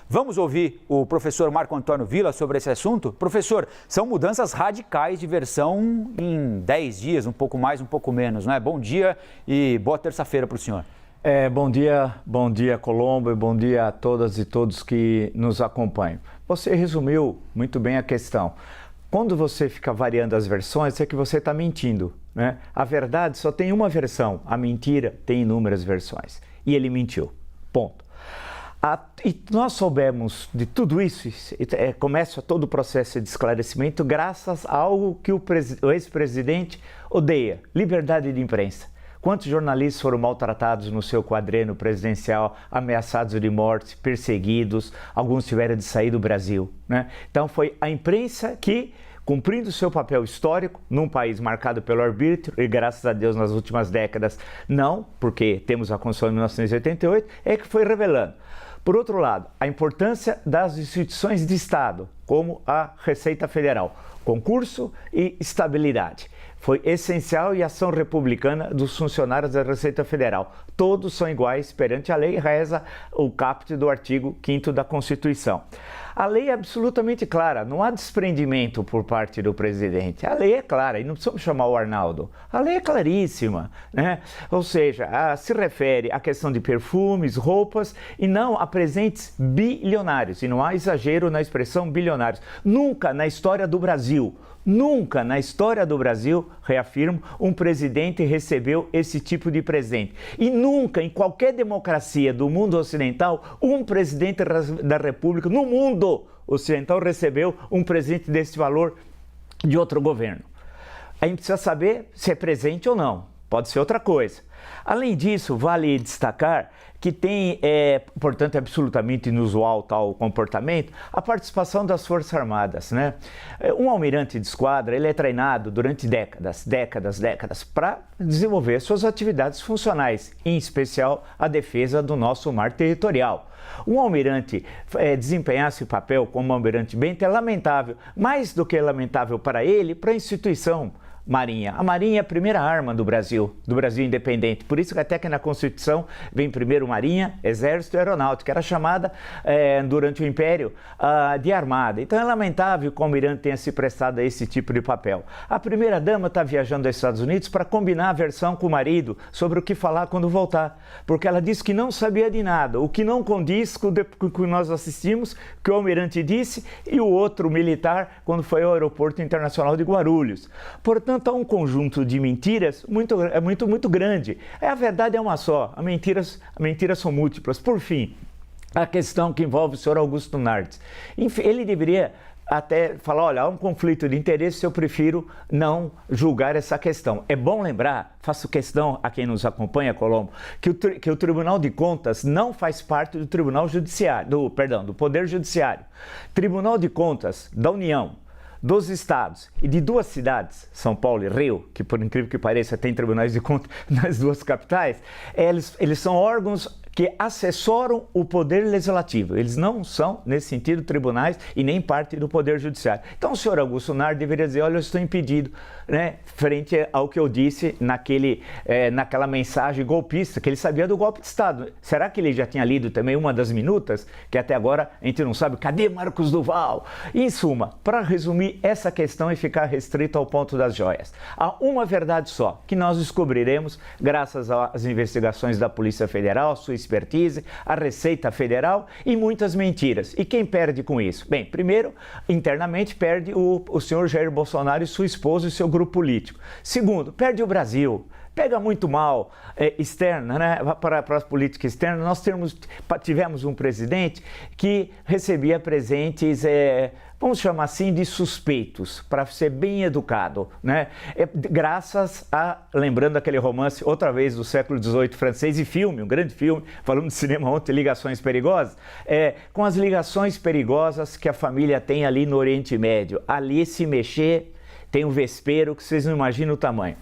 Vamos ouvir o professor Marco Antônio Villa sobre esse assunto? Professor, são mudanças radicais de versão em 10 dias, um pouco mais, um pouco menos, não é? Bom dia e boa terça-feira para o senhor. Bom dia Colombo e bom dia a todas e todos que nos acompanham. Você resumiu muito bem a questão. Quando você fica variando as versões, é que você está mentindo, né? A verdade só tem uma versão, a mentira tem inúmeras versões. E ele mentiu, ponto. E nós soubemos de tudo isso, começa todo o processo de esclarecimento graças a algo que o ex-presidente odeia, liberdade de imprensa. Quantos jornalistas foram maltratados no seu quadrênio presidencial, ameaçados de morte, perseguidos, alguns tiveram de sair do Brasil, né? Então foi a imprensa que, cumprindo seu papel histórico num país marcado pelo arbítrio, e graças a Deus nas últimas décadas não, porque temos a Constituição de 1988, é que foi revelando. Por outro lado, a importância das instituições de Estado, como a Receita Federal, concurso e estabilidade. Foi essencial e a ação republicana dos funcionários da Receita Federal. Todos são iguais perante a lei, reza o caput do artigo 5º da Constituição. A lei é absolutamente clara, não há desprendimento por parte do presidente. A lei é clara, e não precisamos chamar o Arnaldo. A lei é claríssima, né? Ou seja, se refere à questão de perfumes, roupas e não a presentes bilionários. E não há exagero na expressão bilionários. Nunca na história do Brasil, reafirmo, um presidente recebeu esse tipo de presente. E nunca, em qualquer democracia do mundo ocidental, um presidente da República, no mundo ocidental, recebeu um presente desse valor de outro governo. A gente precisa saber se é presente ou não, pode ser outra coisa. Além disso, vale destacar que tem, portanto, é absolutamente inusual tal comportamento, a participação das Forças Armadas, né? Um almirante de esquadra, ele é treinado durante décadas, para desenvolver suas atividades funcionais, em especial a defesa do nosso mar territorial. Um almirante desempenhar esse papel como almirante bem é lamentável, mais do que lamentável para ele, para a instituição Marinha. A Marinha é a primeira arma do Brasil independente. Por isso que até que na Constituição vem primeiro Marinha, Exército e Aeronáutica. Era chamada, durante o Império, de Armada. Então é lamentável que o almirante tenha se prestado a esse tipo de papel. A primeira-dama está viajando aos Estados Unidos para combinar a versão com o marido sobre o que falar quando voltar. Porque ela disse que não sabia de nada, o que não condiz com o que nós assistimos, que o almirante disse, e o outro militar quando foi ao Aeroporto Internacional de Guarulhos. Portanto, há um conjunto de mentiras muito grande. A verdade é uma só, as mentiras são múltiplas. Por fim, a questão que envolve o senhor Augusto Nardes. Ele deveria até falar, olha, há um conflito de interesse, eu prefiro não julgar essa questão. É bom lembrar, faço questão a quem nos acompanha, Colombo, que o Tribunal de Contas não faz parte do Tribunal Judiciário, do Poder Judiciário. Tribunal de Contas da União, dos estados e de duas cidades, São Paulo e Rio, que por incrível que pareça tem tribunais de contas nas duas capitais, eles são órgãos que assessoram o poder legislativo. Eles não são, nesse sentido, tribunais e nem parte do poder judiciário. Então o senhor Augusto Nardes deveria dizer, olha, eu estou impedido, né, frente ao que eu disse naquela mensagem golpista, que ele sabia do golpe de Estado. Será que ele já tinha lido também uma das minutas, que até agora a gente não sabe, cadê Marcos Duval? Em suma, para resumir essa questão e ficar restrito ao ponto das joias, há uma verdade só, que nós descobriremos graças às investigações da Polícia Federal, sua expertise, a Receita Federal e muitas mentiras. E quem perde com isso? Bem, primeiro, internamente perde o senhor Jair Bolsonaro e sua esposa e seu grupo político. Segundo, perde o Brasil. Pega muito mal externa, né? Para a política externa. Nós tivemos um presidente que recebia presentes, vamos chamar assim, de suspeitos, para ser bem educado, né? Graças a, lembrando aquele romance, outra vez do século XVIII francês, e filme, um grande filme, falamos de cinema ontem, Ligações Perigosas, com as ligações perigosas que a família tem ali no Oriente Médio. Ali se mexer, tem um vespeiro que vocês não imaginam o tamanho.